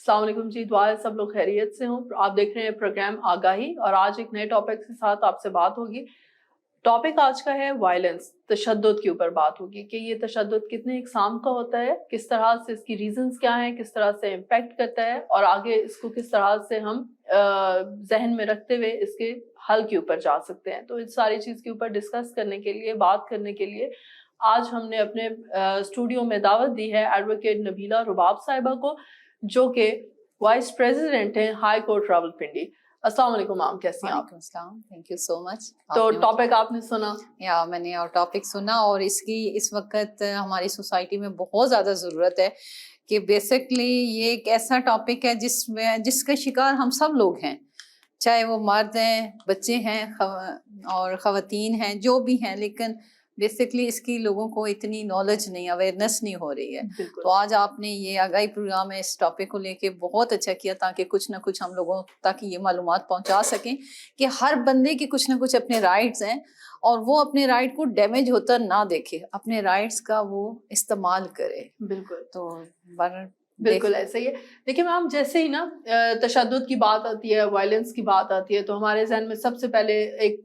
السلام علیکم جی، دعا ہے سب لوگ خیریت سے ہوں. آپ دیکھ رہے ہیں پروگرام آگاہی اور آج ایک نئے ٹاپک کے ساتھ آپ سے بات ہوگی. ٹاپک آج کا ہے وائلنس، تشدد کے اوپر بات ہوگی کہ یہ تشدد کتنے اقسام کا ہوتا ہے، کس طرح سے اس کی ریزنز کیا ہیں، کس طرح سے امپیکٹ کرتا ہے اور آگے اس کو کس طرح سے ہم ذہن میں رکھتے ہوئے اس کے حل کے اوپر جا سکتے ہیں. تو اس ساری چیز کے اوپر ڈسکس کرنے کے لیے، بات کرنے کے لیے آج ہم نے اپنے اسٹوڈیو میں دعوت دی ہے ایڈوکیٹ نبیلہ رباب صاحبہ کو، جو کہ وائس پریزیڈنٹ ہیں ہائی کورٹ راولپنڈی. السلام علیکم میم، کیسی ہیں آپ؟ وعلیکم السلام، تھینک یو سو مچ. تو ٹاپک آپ نے سنا؟ یا میں نے اور ٹاپک سنا، اور اس کی اس وقت ہماری سوسائٹی میں بہت زیادہ ضرورت ہے کہ بیسکلی یہ ایک ایسا ٹاپک ہے جس کا شکار ہم سب لوگ ہیں، چاہے وہ مرد ہیں، بچے ہیں اور خواتین ہیں، جو بھی ہیں، لیکن بیسکلی اس کی لوگوں کو اتنی نالج نہیں، اویئرنیس نہیں ہو رہی ہے. تو آج آپ نے یہ آگاہی پروگرام ہے اس ٹاپک کو لے کے بہت اچھا کیا، تاکہ کچھ نہ کچھ ہم لوگوں تک یہ معلومات پہنچا سکیں کہ ہر بندے کے کچھ نہ کچھ اپنے رائٹس ہیں، اور وہ اپنے رائٹ کو ڈیمیج ہوتا نہ دیکھے، اپنے رائٹس کا وہ استعمال کرے. بالکل، تو بالکل ایسا ہی ہے. دیکھیں میم، جیسے ہی نا تشدد کی بات آتی ہے، وائلنس کی بات آتی ہے، تو ہمارے ذہن میں سب سے پہلے ایک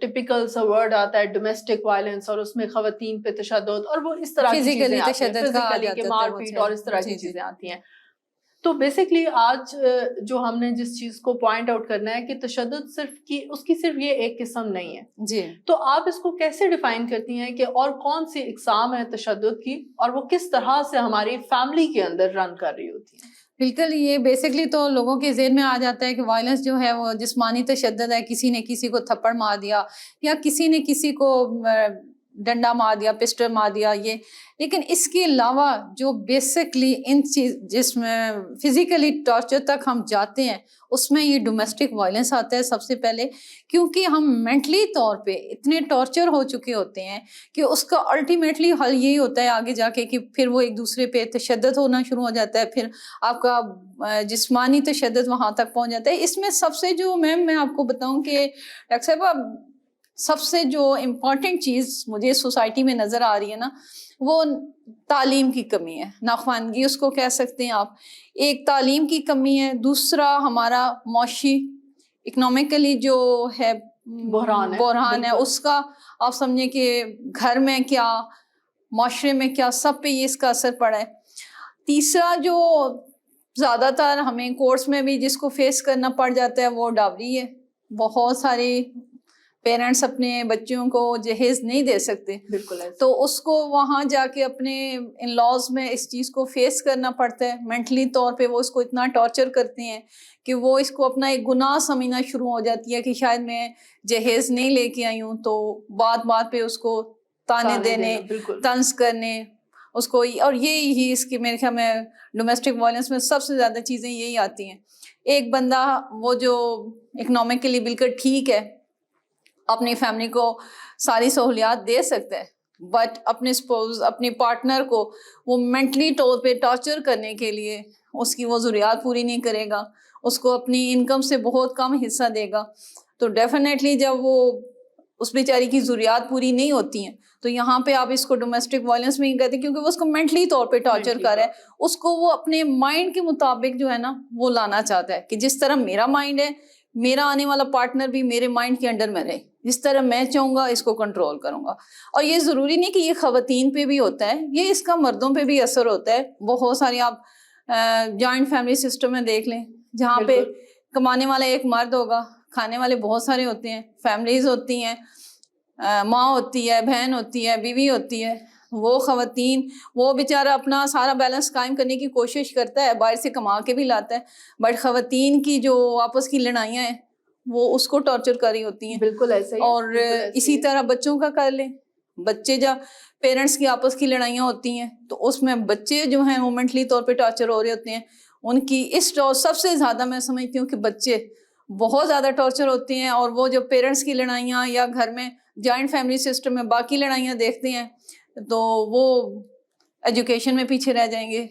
ٹپیکل سا ورڈ آتا ہے ڈومیسٹک وائلنس، اور اس میں خواتین پہ تشدد اور وہ اس طرح کی چیزیں آتی ہیں، فزیکلی کہ مار پیٹ اور اس طرح کی چیزیں آتی ہیں. تو بیسکلی آج جو ہم نے جس چیز کو پوائنٹ آؤٹ کرنا ہے کہ تشدد اس کی صرف یہ ایک قسم نہیں ہے جی. تو آپ اس کو کیسے ڈیفائن کرتی ہیں کہ اور کون سی اقسام ہے تشدد کی، اور وہ کس طرح سے ہماری فیملی کے اندر رن کر رہی ہوتی ہیں؟ بالکل، یہ بیسکلی تو لوگوں کے ذہن میں آ جاتا ہے کہ وائلنس جو ہے وہ جسمانی تشدد ہے، کسی نے کسی کو تھپڑ مار دیا یا کسی نے کسی کو ڈنڈا مار دیا، پسٹل مار دیا، یہ. لیکن اس کے علاوہ جو بیسکلی جس میں فزیکلی ٹارچر تک ہم جاتے ہیں، اس میں یہ ڈومیسٹک وائلنس آتا ہے سب سے پہلے، کیونکہ ہم مینٹلی طور پہ اتنے ٹارچر ہو چکے ہوتے ہیں کہ اس کا الٹیمیٹلی حل یہی ہوتا ہے آگے جا کے کہ پھر وہ ایک دوسرے پہ تشدد ہونا شروع ہو جاتا ہے، پھر آپ کا جسمانی تشدد وہاں تک پہنچ جاتا ہے. اس میں سب سے جو میں آپ کو بتاؤں کہ ڈاکٹر صاحبہ، سب سے جو امپورٹنٹ چیز مجھے سوسائٹی میں نظر آ رہی ہے نا، وہ تعلیم کی کمی ہے، ناخواندگی اس کو کہہ سکتے ہیں آپ. ایک تعلیم کی کمی ہے، دوسرا ہمارا معاشی اکنامکلی جو ہے بحران ہے، اس کا آپ سمجھیں کہ گھر میں کیا، معاشرے میں کیا، سب پہ یہ اس کا اثر پڑا ہے. تیسرا جو زیادہ تر ہمیں کورس میں بھی جس کو فیس کرنا پڑ جاتا ہے، وہ ڈاوری ہے. بہت سارے پیرنٹس اپنے بچوں کو جہیز نہیں دے سکتے، بالکل، تو اس کو وہاں جا کے اپنے ان لاز میں اس چیز کو فیس کرنا پڑتا ہے. مینٹلی طور پہ وہ اس کو اتنا ٹارچر کرتے ہیں کہ وہ اس کو اپنا ایک گناہ سمجھنا شروع ہو جاتی ہے کہ شاید میں جہیز نہیں لے کے آئی ہوں، تو بات بات پہ اس کو تانے دینے، طنز کرنے اس کو. اور یہی اس کی میرے خیال میں ڈومیسٹک وائلنس میں سب سے زیادہ چیزیں یہی آتی ہیں. ایک بندہ وہ جو اکنامکلی بالکل ٹھیک ہے، اپنی فیملی کو ساری سہولیات دے سکتا ہے، بٹ اپنے پارٹنر کو وہ مینٹلی طور پہ ٹارچر کرنے کے لیے اس کی وہ ضروریات پوری نہیں کرے گا، اس کو اپنی انکم سے بہت کم حصہ دے گا. تو ڈیفینیٹلی جب وہ اس بیچاری کی ضروریات پوری نہیں ہوتی ہیں، تو یہاں پہ آپ اس کو ڈومیسٹک وائلنس میں ہی کہتے ہیں، کیونکہ وہ اس کو مینٹلی طور پہ ٹارچر کر رہا ہے. اس کو وہ اپنے مائنڈ کے مطابق جو ہے نا وہ لانا چاہتا ہے کہ جس طرح میرا مائنڈ ہے، میرا آنے والا پارٹنر بھی میرے مائنڈ کے انڈر میں رہے، جس طرح میں چاہوں گا اس کو کنٹرول کروں گا. اور یہ ضروری نہیں کہ یہ خواتین پہ بھی ہوتا ہے، یہ اس کا مردوں پہ بھی اثر ہوتا ہے. بہت ساری آپ جوائنٹ فیملی سسٹم میں دیکھ لیں، جہاں پہ کمانے والا ایک مرد ہوگا، کھانے والے بہت سارے ہوتے ہیں، فیملیز ہوتی ہیں، ماں ہوتی ہے، بہن ہوتی ہے، بیوی ہوتی ہے. وہ خواتین، وہ بیچارہ اپنا سارا بیلنس قائم کرنے کی کوشش کرتا ہے، باہر سے کما کے بھی لاتا ہے، بٹ خواتین کی جو آپس کی لڑائیاں ہیں وہ اس کو ٹارچر کر رہی ہوتی ہیں. بالکل ایسا ہی. اور اسی طرح بچوں کا کر لیں، بچے جب پیرنٹس کی آپس کی لڑائیاں ہوتی ہیں تو اس میں بچے جو ہیں وہ مینٹلی طور پہ ٹارچر ہو رہے ہوتے ہیں. ان کی سب سے زیادہ میں سمجھتی ہوں کہ بچے بہت زیادہ ٹارچر ہوتے ہیں. اور وہ جو پیرنٹس کی لڑائیاں یا گھر میں جوائنٹ فیملی سسٹم میں باقی لڑائیاں دیکھتے ہیں تو وہ ایجوکیشن میں پیچھے رہ جائیں گے،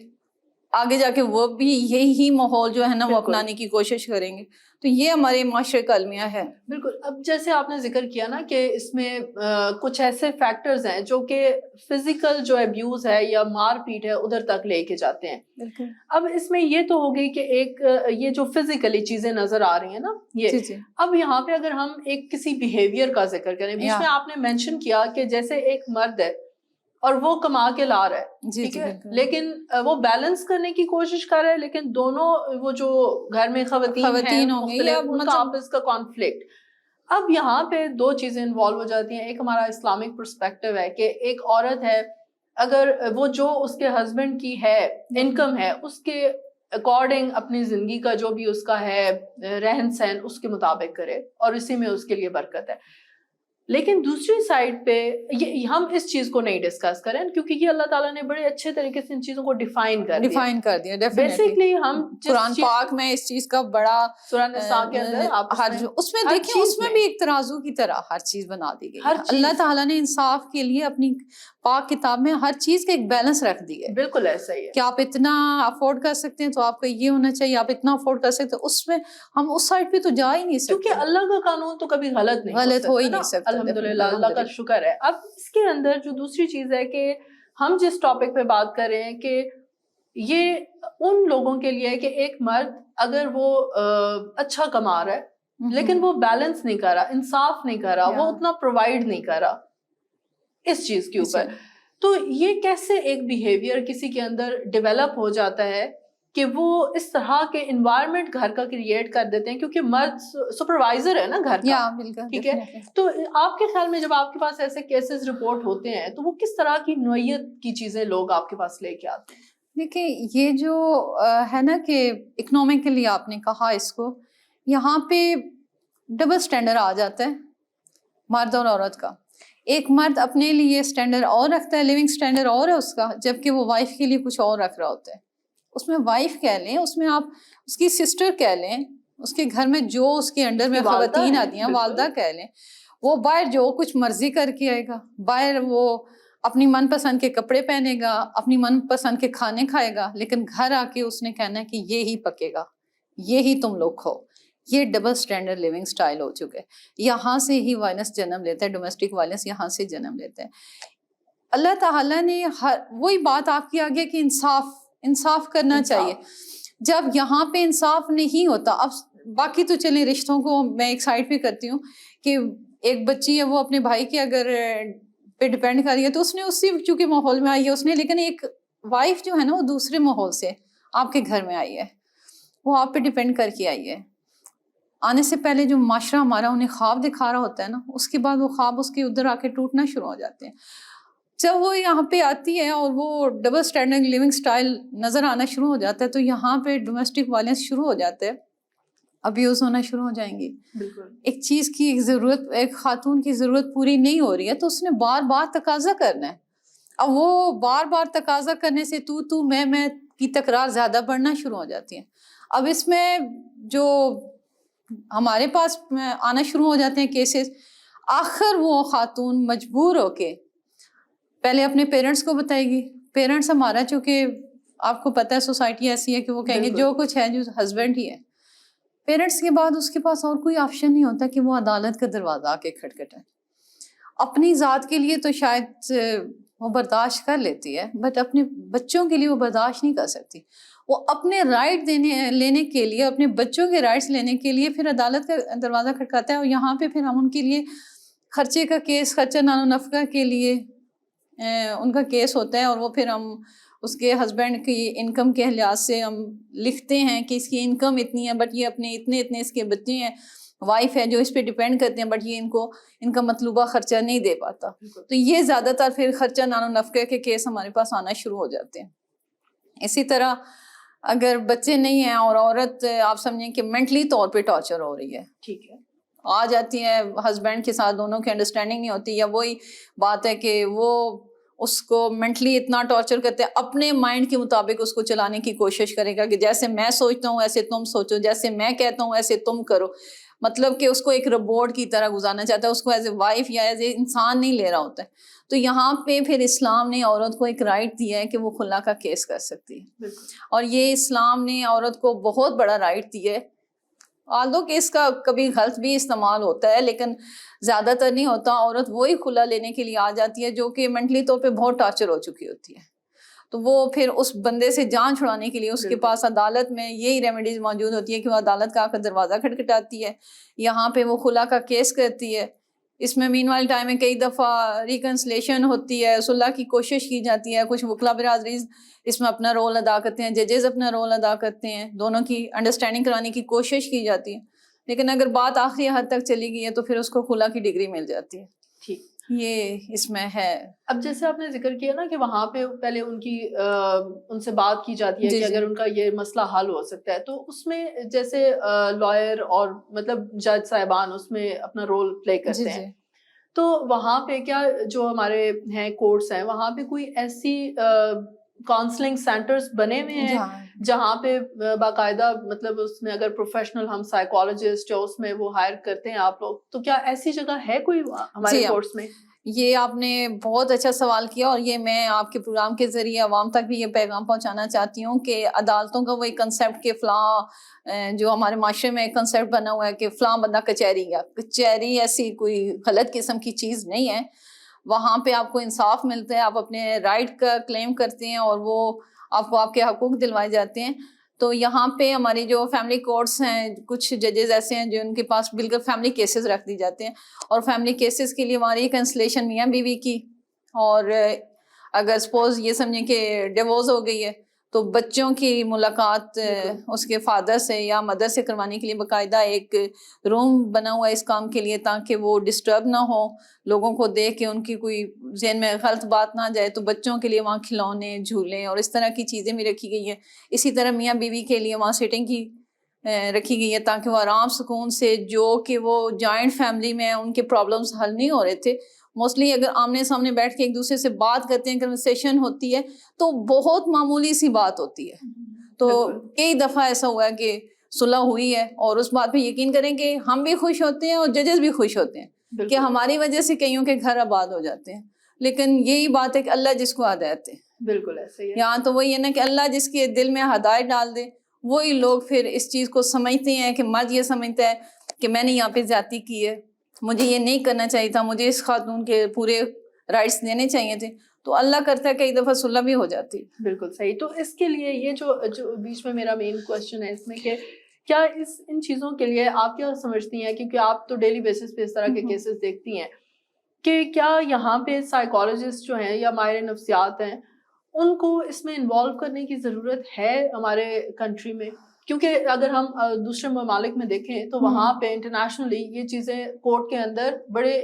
آگے جا کے وہ بھی یہی ماحول جو ہے نا وہ بالکل۔ اپنانے کی کوشش کریں گے. تو یہ ہمارے معاشرے کا المیہ ہے. بالکل. اب جیسے آپ نے ذکر کیا نا کہ اس میں کچھ ایسے فیکٹرز ہیں جو کہ فزیکل جو ابیوز ہے یا مار پیٹ ہے ادھر تک لے کے جاتے ہیں. بالکل. اب اس میں یہ تو ہو گئی کہ ایک یہ جو فزیکلی چیزیں نظر آ رہی ہیں نا یہ. جی. اب یہاں پہ اگر ہم ایک کسی بیہیویئر کا ذکر کریں، بیچ میں آپ نے مینشن کیا کہ جیسے ایک مرد ہے اور وہ کما کے لا رہا ہے، ٹھیک ہے، لیکن وہ بیلنس کرنے کی کوشش کر رہا ہے، لیکن دونوں وہ جو گھر میں خواتین ہوں گی یا ان کا آپس کا کانفلکٹ. اب یہاں پہ دو چیزیں انوالو ہو جاتی ہیں. ایک ہمارا اسلامک پرسپیکٹو ہے کہ ایک عورت ہے اگر وہ جو اس کے ہسبینڈ کی ہے انکم ہے اس کے اکارڈنگ اپنی زندگی کا جو بھی اس کا ہے رہن سہن اس کے مطابق کرے اور اسی میں اس کے لیے برکت ہے. لیکن دوسری سائڈ پہ ہم اس چیز کو نہیں ڈسکس کریں کیونکہ یہ اللہ تعالیٰ نے بڑے اچھے طریقے سے ان چیزوں کو ڈیفائن کر دیا. بیسکلی ہم قرآن پاک میں اس چیز کا بڑا سورہ نساء کے اندر اس میں دیکھیں اس میں بھی ایک ترازو کی طرح ہر چیز بنا دی گئی ہے. اللہ تعالیٰ نے انصاف کے لیے اپنی پاک کتاب میں ہر چیز کا ایک بیلنس رکھ دی ہے. بالکل ایسا ہی ہے کہ آپ اتنا افورڈ کر سکتے ہیں تو آپ کا یہ ہونا چاہیے، آپ اتنا افورڈ کر سکتے ہیں، اس میں ہم اس سائڈ پہ تو جا ہی نہیں سکتے کیونکہ اللہ کا قانون تو کبھی غلط ہو ہی نہیں سکتا. الحمدللہ اللہ کا شکر ہے. اب اس کے اندر جو دوسری چیز ہے کہ ہم جس ٹاپک پہ بات کر رہے ہیں کہ یہ ان لوگوں کے لیے کہ ایک مرد اگر وہ اچھا کما رہا ہے لیکن وہ بیلنس نہیں کر رہا، انصاف نہیں کر رہا، وہ اتنا پرووائڈ نہیں کر رہا اس چیز کے اوپر، تو یہ کیسے ایک بیہیویئر کسی کے اندر ڈیولپ ہو جاتا ہے کہ وہ اس طرح کے انوائرمنٹ گھر کا کریٹ کر دیتے ہیں کیونکہ مرد سپروائزر ہے نا گھر کا، ٹھیک ہے. تو آپ کے خیال میں جب آپ کے پاس ایسے کیسز رپورٹ ہوتے ہیں تو وہ کس طرح کی نوعیت کی چیزیں لوگ آپ کے پاس لے کے آتے ہیں؟ دیکھیں یہ جو ہے نا کہ اکنامکلی آپ نے کہا اس کو، یہاں پہ ڈبل سٹینڈرڈ آ جاتا ہے مرد اور عورت کا. ایک مرد اپنے لیے سٹینڈرڈ اور رکھتا ہے، لیونگ سٹینڈرڈ اور ہے اس کا، جبکہ وہ وائف کے لیے کچھ اور رکھ رہا ہوتا ہے. اس میں وائف کہہ لیں، اس میں آپ اس کی سسٹر کہہ لیں، اس کے گھر میں جو اس کے انڈر میں خواتین آتی ہیں، والدہ کہہ لیں، وہ باہر جو کچھ مرضی کر کے آئے گا، باہر وہ اپنی من پسند کے کپڑے پہنے گا، اپنی من پسند کے کھانے کھائے گا، لیکن گھر آ کے اس نے کہنا ہے کہ یہی پکے گا، یہی تم لوگ کھو. یہ ڈبل سٹینڈرڈ لیونگ سٹائل ہو چکے. یہاں سے ہی وائلنس جنم لیتا ہے، ڈومیسٹک وائلنس یہاں سے جنم لیتا ہے. اللہ تعالیٰ نے وہی بات آپ کی آگے کہ انصاف کرنا چاہیے. جب یہاں پہ انصاف نہیں ہوتا، اب باقی تو چلیں رشتوں کو میں ایک سائڈ پہ کرتی ہوں کہ ایک بچی ہے وہ اپنے بھائی کے اگر پہ ڈیپینڈ کر رہی ہے تو اس نے اسی چونکہ ماحول میں آئی ہے اس نے، لیکن ایک وائف جو ہے نا وہ دوسرے ماحول سے آپ کے گھر میں آئی ہے، وہ آپ پہ ڈیپینڈ کر کے آئی ہے. آنے سے پہلے جو معاشرہ ہمارا انہیں خواب دکھا رہا ہوتا ہے نا، اس کے بعد وہ خواب اس کے ادھر آ کے ٹوٹنا شروع ہو جاتے ہیں. جب وہ یہاں پہ آتی ہے اور وہ ڈبل سٹینڈرڈ لیونگ سٹائل نظر آنا شروع ہو جاتا ہے تو یہاں پہ ڈومیسٹک وائلنس شروع ہو جاتا ہے، ابیوز ہونا شروع ہو جائیں گی. ایک چیز کی ایک ضرورت، ایک خاتون کی ضرورت پوری نہیں ہو رہی ہے تو اس نے بار بار تقاضا کرنا ہے. اب وہ بار بار تقاضا کرنے سے تو میں کی تکرار زیادہ بڑھنا شروع ہو جاتی ہے. اب اس میں جو ہمارے پاس آنا شروع ہو جاتے ہیں کیسز، آخر وہ خاتون مجبور ہو کے پہلے اپنے پیرنٹس کو بتائے گی. پیرنٹس ہمارا چونکہ آپ کو پتہ ہے سوسائٹی ایسی ہے کہ وہ کہیں گے جو کچھ ہے جو ہسبینڈ ہی ہے. پیرنٹس کے بعد اس کے پاس اور کوئی آپشن نہیں ہوتا کہ وہ عدالت کا دروازہ آ کے کھٹکھٹائے. اپنی ذات کے لیے تو شاید وہ برداشت کر لیتی ہے، بٹ اپنے بچوں کے لیے وہ برداشت نہیں کر سکتی. وہ اپنے رائٹ لینے کے لیے، اپنے بچوں کے رائٹس لینے کے لیے پھر عدالت کا دروازہ کھٹکاتا ہے. اور یہاں پہ پھر ہم ان کے لیے خرچے کا کیس، خرچہ نان و نفقہ کے لیے ان کا کیس ہوتا ہے، اور وہ پھر ہم اس کے ہسبینڈ کی انکم کے لحاظ سے ہم لکھتے ہیں کہ اس کی انکم اتنی ہے بٹ یہ اپنے اتنے اس کے بچے ہیں، وائف ہے جو اس پہ ڈیپینڈ کرتے ہیں بٹ یہ ان کا مطلوبہ خرچہ نہیں دے پاتا. تو یہ زیادہ تر پھر خرچہ نان و نفقہ کے کیس ہمارے پاس آنا شروع ہو جاتے ہیں. اسی طرح اگر بچے نہیں ہیں اور عورت آپ سمجھیں کہ مینٹلی طور پہ ٹارچر ہو رہی ہے، ٹھیک ہے، آ جاتی ہے ہسبینڈ کے ساتھ، دونوں کی انڈرسٹینڈنگ نہیں ہوتی، یا وہی بات ہے کہ وہ اس کو مینٹلی اتنا ٹارچر کرتے ہیں، اپنے مائنڈ کے مطابق اس کو چلانے کی کوشش کرے گا کہ جیسے میں سوچتا ہوں ایسے تم سوچو، جیسے میں کہتا ہوں ایسے تم کرو. مطلب کہ اس کو ایک روبوٹ کی طرح گزارنا چاہتا ہے, اس کو ایز اے وائف یا ایز اے انسان نہیں لے رہا ہوتا ہے. تو یہاں پہ پھر اسلام نے عورت کو ایک رائٹ دیا ہے کہ وہ خلا کا کیس کر سکتی ہے, اور یہ اسلام نے عورت کو بہت بڑا رائٹ دیا ہے. آلدو کہ اس کا کبھی غلط بھی استعمال ہوتا ہے لیکن زیادہ تر نہیں ہوتا. عورت وہی خلا لینے کے لیے آ جاتی ہے جو کہ مینٹلی طور پہ بہت ٹارچر ہو چکی ہوتی ہے, تو وہ پھر اس بندے سے جان چھڑانے کے لیے اس کے پاس عدالت میں یہی ریمیڈیز موجود ہوتی ہے کہ وہ عدالت کا آ کر دروازہ کھٹکھٹاتی ہے, یہاں پہ وہ خلا کا کیس کرتی ہے. اس میں مین وائل ٹائم میں کئی دفعہ ریکنسلیشن ہوتی ہے, صلح کی کوشش کی جاتی ہے. کچھ وکلا برادری اس میں اپنا رول ادا کرتے ہیں, ججز اپنا رول ادا کرتے ہیں, دونوں کی انڈرسٹینڈنگ کرانے کی کوشش کی جاتی ہے. لیکن اگر بات آخری حد تک چلی گئی ہے تو پھر اس کو خلا کی ڈگری مل جاتی ہے. ٹھیک, یہ اس میں ہے. اب جیسے آپ نے ذکر کیا نا کہ وہاں پہ پہلے ان سے بات کی جاتی ہے کہ اگر ان کا یہ مسئلہ حل ہو سکتا ہے, تو اس میں جیسے لائر اور مطلب جج صاحبان اس میں اپنا رول پلے کرتے ہیں, تو وہاں پہ کیا جو ہمارے ہیں کورٹس ہیں وہاں پہ کوئی ایسی کاؤنسلنگ سینٹرز بنے ہوئے ہیں جہاں پہ باقاعدہ مطلب اس میں اگر پروفیشنل ہم سائیکالوجسٹ یا اس میں وہ ہائر کرتے ہیں آپ لوگ, تو کیا ایسی جگہ ہے کوئی ہمارے کورس میں؟ یہ آپ نے بہت اچھا سوال کیا, اور یہ میں آپ کے پروگرام کے ذریعے عوام تک بھی یہ پیغام پہنچانا چاہتی ہوں کہ عدالتوں کا وہ ایک کنسیپٹ کہ فلاں جو ہمارے معاشرے میں ایک کنسیپٹ بنا ہوا ہے کہ فلاں بندہ کچہری گیا, کچہری ایسی کوئی غلط قسم کی چیز نہیں ہے. وہاں پہ آپ کو انصاف ملتا ہے, آپ اپنے رائٹ کا کلیم کرتے ہیں اور وہ آپ کو آپ کے حقوق دلوائے جاتے ہیں. تو یہاں پہ ہماری جو فیملی کورٹس ہیں, کچھ ججز ایسے ہیں جو ان کے پاس بالکل فیملی کیسز رکھ دی جاتے ہیں, اور فیملی کیسز کے لیے ہماری کنسلیشن میاں بیوی کی, اور اگر سپوز یہ سمجھیں کہ ڈیورس ہو گئی ہے تو بچوں کی ملاقات اس کے فادر سے یا مدر سے کروانے کے لیے باقاعدہ ایک روم بنا ہوا ہے اس کام کے لیے, تاکہ وہ ڈسٹرب نہ ہو, لوگوں کو دیکھ کے ان کی کوئی ذہن میں غلط بات نہ جائے. تو بچوں کے لیے وہاں کھلونے, جھولے اور اس طرح کی چیزیں بھی رکھی گئی ہیں. اسی طرح میاں بیوی کے لیے وہاں سیٹنگ کی رکھی گئی ہے تاکہ وہ آرام سکون سے, جو کہ وہ جوائنٹ فیملی میں ان کے پرابلمس حل نہیں ہو رہے تھے, موسٹلی اگر آمنے سامنے بیٹھ کے ایک دوسرے سے بات کرتے ہیں, کنورسیشن ہوتی ہے تو بہت معمولی سی بات ہوتی ہے. تو کئی دفعہ ایسا ہوا ہے کہ صلح ہوئی ہے, اور اس بات پہ یقین کریں کہ ہم بھی خوش ہوتے ہیں اور ججز بھی خوش ہوتے ہیں کہ ہماری وجہ سے کئیوں کے گھر آباد ہو جاتے ہیں. لیکن یہی بات ہے کہ اللہ جس کو ہدایت دے, بالکل ایسے ہی ہے. یہاں تو وہی ہے نا کہ اللہ جس کے دل میں ہدایت ڈال دے, وہی لوگ پھر اس چیز کو سمجھتے ہیں کہ مرد یہ سمجھتا ہے کہ میں نے یہاں پہ زیادتی کی ہے, مجھے یہ نہیں کرنا چاہیے تھا, مجھے اس خاتون کے پورے رائٹس دینے چاہیے تھے, تو اللہ کرتا ہے کئی دفعہ صلح بھی ہو جاتی ہے. بالکل صحیح. تو اس کے لیے یہ جو بیچ میں میرا مین کوشچن ہے اس میں کہ کیا ان چیزوں کے لیے آپ کیا سمجھتی ہیں, کیونکہ آپ تو ڈیلی بیسس پہ اس طرح کے کیسز دیکھتی ہیں, کہ کیا یہاں پہ سائیکالوجسٹ جو ہیں یا ماہر نفسیات ہیں ان کو اس میں انوالو کرنے کی ضرورت ہے ہمارے کنٹری میں؟ کیونکہ اگر ہم دوسرے ممالک میں دیکھیں تو وہاں پہ انٹرنیشنلی یہ چیزیں کورٹ کے اندر بڑے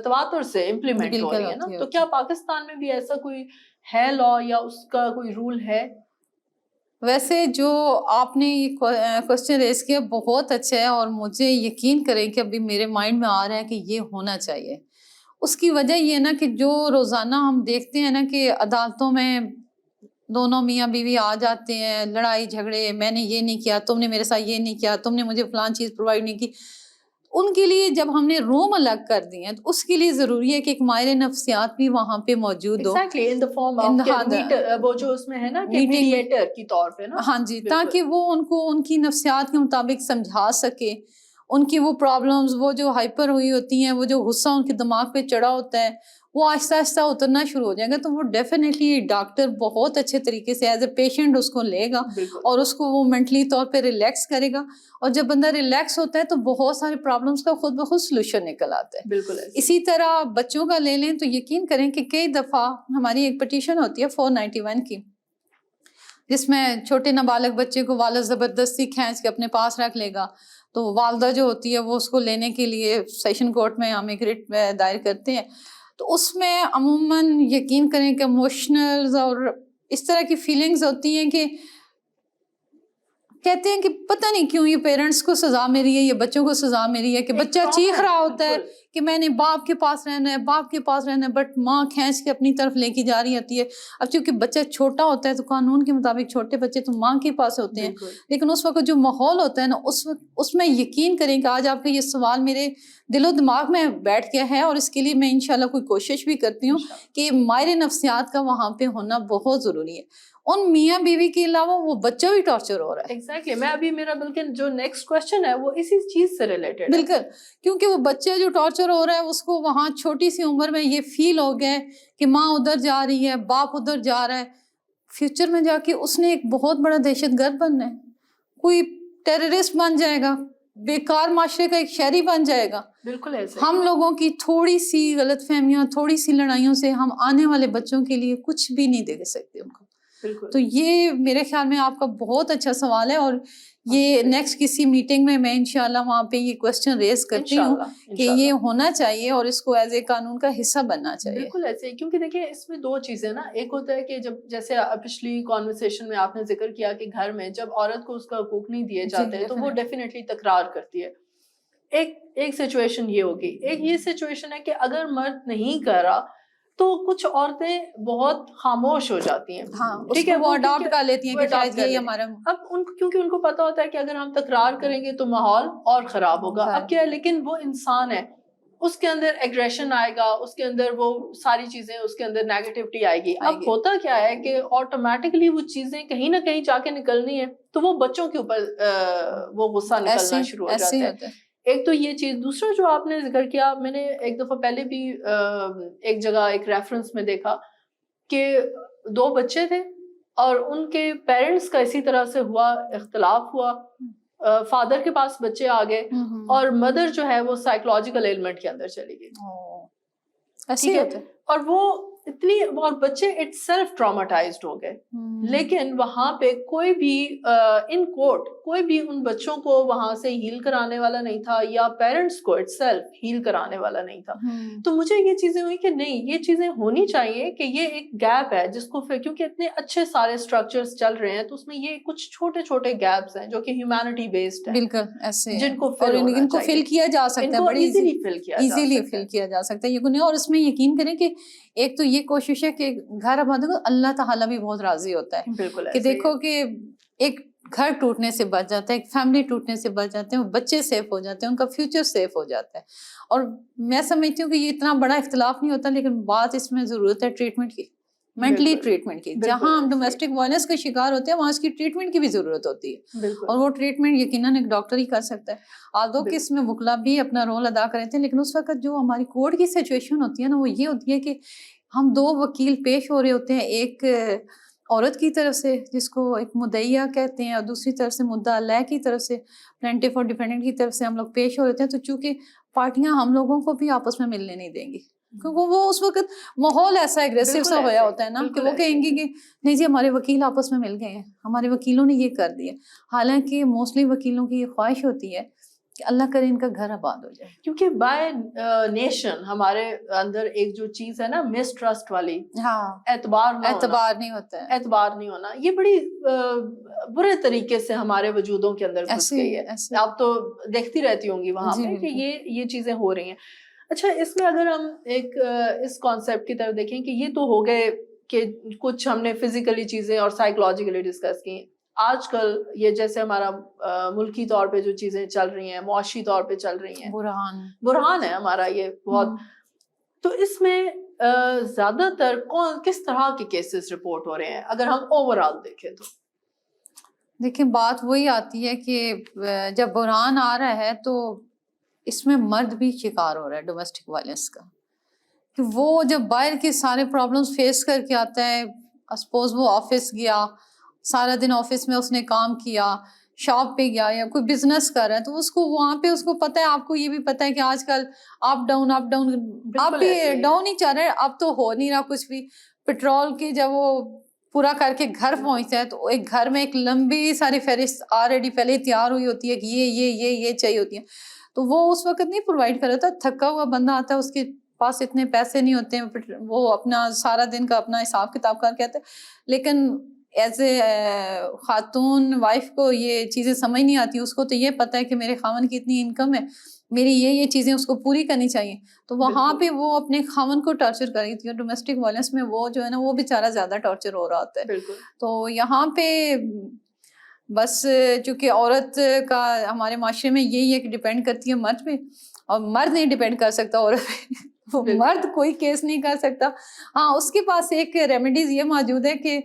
تواتر سے امپلیمنٹ ہو رہی ہیں نا, تو کیا پاکستان میں بھی ایسا کوئی ہے لا یا اس کا کوئی رول ہے؟ ویسے جو آپ نے یہ کوشچن ریز کیا بہت اچھا ہے, اور مجھے یقین کریں کہ ابھی میرے مائنڈ میں آ رہا ہے کہ یہ ہونا چاہیے. اس کی وجہ یہ ہے نا کہ جو روزانہ ہم دیکھتے ہیں نا کہ عدالتوں میں دونوں میاں بیوی آ جاتے ہیں, لڑائی جھگڑے, میں نے یہ نہیں کیا, تم نے میرے ساتھ یہ نہیں کیا, تم نے مجھے فلان چیز پرووائڈ نہیں کی. ان کے لیے جب ہم نے روم الگ کر دیے ہیں تو اس کے لیے ضروری ہے کہ ایک ماہر نفسیات بھی وہاں پہ موجود ہو, in the form of وہ جو اس میں ہے نا کہ میڈیٹر کی طور پہ نا. ہاں جی, تاکہ وہ ان کو ان کی نفسیات کے مطابق سمجھا سکے, ان کی وہ پرابلمز, وہ جو ہائپر ہوئی ہوتی ہیں, وہ جو غصہ ان کے دماغ پہ چڑھا ہوتا ہے, وہ آہستہ آہستہ اترنا شروع ہو جائے گا. تو وہ ڈیفینیٹلی ڈاکٹر بہت اچھے طریقے سے ایز اے پیشنٹ اس کو لے گا, اور اس کو وہ مینٹلی طور پہ ریلیکس کرے گا, اور جب بندہ ریلیکس ہوتا ہے تو بہت سارے پرابلمس کا خود بخود سلوشن نکل آتا ہے. بالکل. اسی طرح بچوں کا لے لیں تو یقین کریں کہ کئی دفعہ ہماری ایک پٹیشن ہوتی ہے 491 کی, جس میں چھوٹے نابالغ بچے کو والد زبردستی کھینچ کے اپنے پاس رکھ لے گا, تو والدہ جو ہوتی ہے وہ اس کو لینے کے لیے سیشن کورٹ میں ہم ایک ریٹ دائر کرتے ہیں. تو اس میں عموماً یقین کریں کہ ایموشنلز اور اس طرح کی فیلنگز ہوتی ہیں کہ کہتے ہیں کہ پتہ نہیں کیوں یہ پیرنٹس کو سزا ملی ہے، یہ بچوں کو سزا ملی ہے کہ بچہ چیخ رہا ہوتا ہے کہ میں نے باپ کے پاس رہنا ہے، باپ کے پاس رہنا ہے، بٹ ماں کھینچ کے اپنی طرف لے کے جا رہی ہوتی ہے. اب چونکہ بچہ چھوٹا ہوتا ہے تو قانون کے مطابق چھوٹے بچے تو ماں کے پاس ہوتے ہیں، لیکن اس وقت جو ماحول ہوتا ہے نا اس میں یقین کریں کہ آج آپ کا یہ سوال میرے دل و دماغ میں بیٹھ گیا ہے، اور اس کے لیے میں انشاءاللہ کوئی کوشش بھی کرتی ہوں کہ ماہر نفسیات کا وہاں پہ ہونا بہت ضروری ہے. ان میاں بیوی کے علاوہ وہ بچہ بھی ٹارچر ہو رہا ہے. ایگزیکٹلی، میں ابھی میرا بلکہ جو نیکسٹ کوسچن ہے وہ اسی چیز سے ریلیٹڈ ہے. بالکل، کیونکہ وہ بچہ جو ٹارچر ہو رہا ہے اس کو وہاں چھوٹی سی عمر میں یہ فیل ہو گیا کہ ماں ادھر جا رہی ہے، باپ ادھر جا رہا ہے. فیوچر میں جا کے اس نے ایک بہت بڑا دہشت گرد بننا ہے، کوئی ٹیررسٹ بن جائے گا، بیکار معاشرے کا ایک شہری بن جائے گا. بالکل ایسے ہم لوگوں کی تھوڑی سی غلط فہمیاں، تھوڑی سی لڑائیوں سے ہم آنے والے بچوں کے لیے کچھ بھی نہیں دے سکتے ان کو. تو یہ میرے خیال میں آپ کا بہت اچھا سوال ہے، اور یہ نیکسٹ کسی میٹنگ میں انشاءاللہ وہاں پہ یہ کوسچن ریز کرتی ہوں کہ یہ ہونا چاہیے اور اس کو ایز اے قانون کا حصہ بننا چاہیے. بالکل ایسے ہی، کیونکہ دیکھیں اس میں دو چیزیں نا. ایک ہوتا ہے کہ جب جیسے پچھلی کانورسیشن میں آپ نے ذکر کیا کہ گھر میں جب عورت کو اس کا حقوق نہیں دیے جاتے تو وہ ڈیفینیٹلی تکرار کرتی ہے. ایک سچویشن یہ ہوگی. ایک یہ سچویشن ہے کہ اگر مرد نہیں کر رہا تو کچھ عورتیں بہت خاموش ہو جاتی ہیں. ٹھیک ہے، وہ اڈاپٹ کر لیتی ہیں کہ شاید یہ ہمارا. اب کیونکہ ان کو پتا ہوتا ہے کہ اگر ہم تکرار کریں گے تو ماحول اور خراب ہوگا. اب کیا ہے، لیکن وہ انسان ہے، اس کے اندر ایگریشن آئے گا، اس کے اندر وہ ساری چیزیں، اس کے اندر نیگیٹیوٹی آئے گی. اب ہوتا کیا ہے کہ آٹومیٹکلی وہ چیزیں کہیں نہ کہیں جا کے نکلنی ہے تو وہ بچوں کے اوپر وہ غصہ نکلنا شروع ہو جاتا ہے. ایک تو یہ چیز. دوسرا جو آپ نے ذکر کیا، میں نے ایک دفعہ پہلے بھی ایک جگہ ایک ریفرنس میں دیکھا کہ 2 بچے تھے اور ان کے پیرنٹس کا اسی طرح سے ہوا، اختلاف ہوا، فادر کے پاس بچے آ گئے اور مدر جو ہے وہ سائیکولوجیکل ایلمنٹ کے اندر چلی گئی. ٹھیک ہے، اور وہ اتنی، اور بچے اٹ سیلف ٹراماٹائزڈ ہو گئے. لیکن وہاں پہ کوئی بھی ان کورٹ کوئی بھی ان بچوں کو وہاں سے ہیل کرانے والا نہیں تھا، یا پیرنٹس کو اٹ سیلف ہیل کرانے والا نہیں تھا. تو مجھے یہ چیزیں ہوئی کہ نہیں، یہ چیزیں ہونی چاہیے کہ یہ ایک گیپ ہے جس کو کیونکہ اتنے اچھے سارے اسٹرکچرز چل رہے ہیں تو اس میں یہ کچھ چھوٹے چھوٹے گیپس ہیں جو کہ ہیومینٹی بیسڈ ہیں. بالکل ایسے جن کو فل کیا جا سکتا ہے، بڑی ایزیلی فل کیا جا سکتا ہے یہ گناہ. اور اس میں یقین کریں کہ ایک تو یہ کوشش ہے کہ گھر آباد کو اللہ تعالیٰ بھی بہت راضی ہوتا ہے. بالکل کہ دیکھو کہ ایک گھر ٹوٹنے سے بچ جاتا ہے، ایک فیملی ٹوٹنے سے بچ جاتے ہیں، وہ بچے سیف ہو جاتے ہیں، ان کا فیوچر سیف ہو جاتا ہے. اور میں سمجھتی ہوں کہ یہ اتنا بڑا اختلاف نہیں ہوتا، لیکن بات اس میں ضرورت ہے ٹریٹمنٹ کی، مینٹلی ٹریٹمنٹ کی. جہاں ہم ڈومیسٹک وائلنس کا شکار ہوتے ہیں وہاں اس کی ٹریٹمنٹ کی بھی ضرورت ہوتی ہے، اور وہ ٹریٹمنٹ یقیناً ایک ڈاکٹر ہی کر سکتا ہے. آدھو کہ اس میں وکلا بھی اپنا رول ادا کرتے ہیں، لیکن اس وقت جو ہماری کورٹ کی سچویشن ہوتی ہے نا، وہ یہ ہوتی ہے کہ ہم 2 وکیل پیش ہو رہے ہوتے ہیں، ایک عورت کی طرف سے جس کو ایک مدعیہ کہتے ہیں، اور دوسری طرف سے مدعا علیہ کی طرف سے، پلینٹف اور ڈیفینڈنٹ کی طرف سے ہم لوگ پیش ہو رہے ہیں. تو چونکہ پارٹیاں ہم لوگوں کو بھی آپس میں ملنے نہیں دیں گی، کیونکہ وہ اس وقت ماحول ایسا اگریسو سا ہوا ہوتا ہے نا کہ وہ کہیں گے کہ نہیں جی ہمارے وکیل آپس میں مل گئے ہیں، ہمارے وکیلوں نے یہ کر دیا. حالانکہ موسٹلی وکیلوں کی یہ خواہش ہوتی ہے کہ اللہ کرے ان کا گھر آباد ہو جائے. کیونکہ بائی نیشن ہمارے اندر ایک جو چیز ہے نا مسٹرسٹ والی، اعتبار نہیں ہوتا ہے، اعتبار نہیں ہونا، یہ بڑی برے طریقے سے ہمارے وجودوں کے اندر گھس گئی ہے. آپ تو دیکھتی رہتی ہوں گی وہاں پہ کہ یہ چیزیں ہو رہی ہیں. اچھا، اس میں اگر ہم ایک اس کانسیپٹ کی طرف دیکھیں کہ یہ تو ہو گئے کہ کچھ ہم نے فزیکلی چیزیں اور سائیکولوجیکلی ڈسکس کی. آج کل یہ جیسے ہمارا ملکی طور پہ جو چیزیں چل رہی ہیں، معاشی طور پہ چل رہی ہیں، برہان ہے ہمارا یہ بہت. تو اس میں زیادہ تر کس طرح کے کیسز رپورٹ ہو رہے ہیں اگر ہم اوور آل دیکھیں تو؟ دیکھیں بات وہی آتی ہے کہ جب بحران آ رہا ہے تو اس میں مرد بھی شکار ہو رہا ہے ڈومیسٹک وائلنس کا، کہ وہ جب باہر کے سارے پرابلمس فیس کر کے آتا ہے، سپوز وہ آفس گیا، سارا دن آفس میں اس نے کام کیا، شاپ پہ گیا یا کوئی بزنس کر رہا ہے، تو اس کو وہاں پہ اس کو پتہ ہے، آپ کو یہ بھی پتہ ہے کہ آج کل اپ ڈاؤن آپ بھی ڈاؤن ہی چل رہے ہیں. اب تو ہو نہیں رہا کچھ بھی. پیٹرول کی جب وہ پورا کر کے گھر پہنچتا ہے تو ایک گھر میں ایک لمبی ساری فہرست آلریڈی پہلے تیار ہوئی ہوتی ہے کہ یہ چاہیے ہوتی ہے. تو وہ اس وقت نہیں پرووائڈ کر رہا تھا. تھکا ہوا بندہ آتا ہے، اس کے پاس اتنے پیسے نہیں ہوتے ہیں، وہ اپنا سارا دن کا اپنا حساب کتاب کر کے آتا ہے. لیکن ایز اے خاتون وائف کو یہ چیزیں سمجھ نہیں آتی. اس کو تو یہ پتہ ہے کہ میرے خاوند کی اتنی انکم ہے, میری یہ چیزیں اس کو پوری کرنی چاہیے, تو وہاں پہ وہ اپنے خاوند کو ٹارچر کر رہی تھی. اور ڈومیسٹک وائلنس میں وہ جو ہے نا وہ بیچارہ زیادہ ٹارچر ہو رہا ہوتا ہے. تو یہاں پہ بس چونکہ عورت کا ہمارے معاشرے میں یہی ہے کہ ڈپینڈ کرتی ہے مرد پہ, اور مرد نہیں ڈپینڈ کر سکتا عورت پہ. وہ مرد کوئی کیس نہیں کر سکتا. ہاں اس کے پاس ایک ریمیڈیز یہ موجود ہے کہ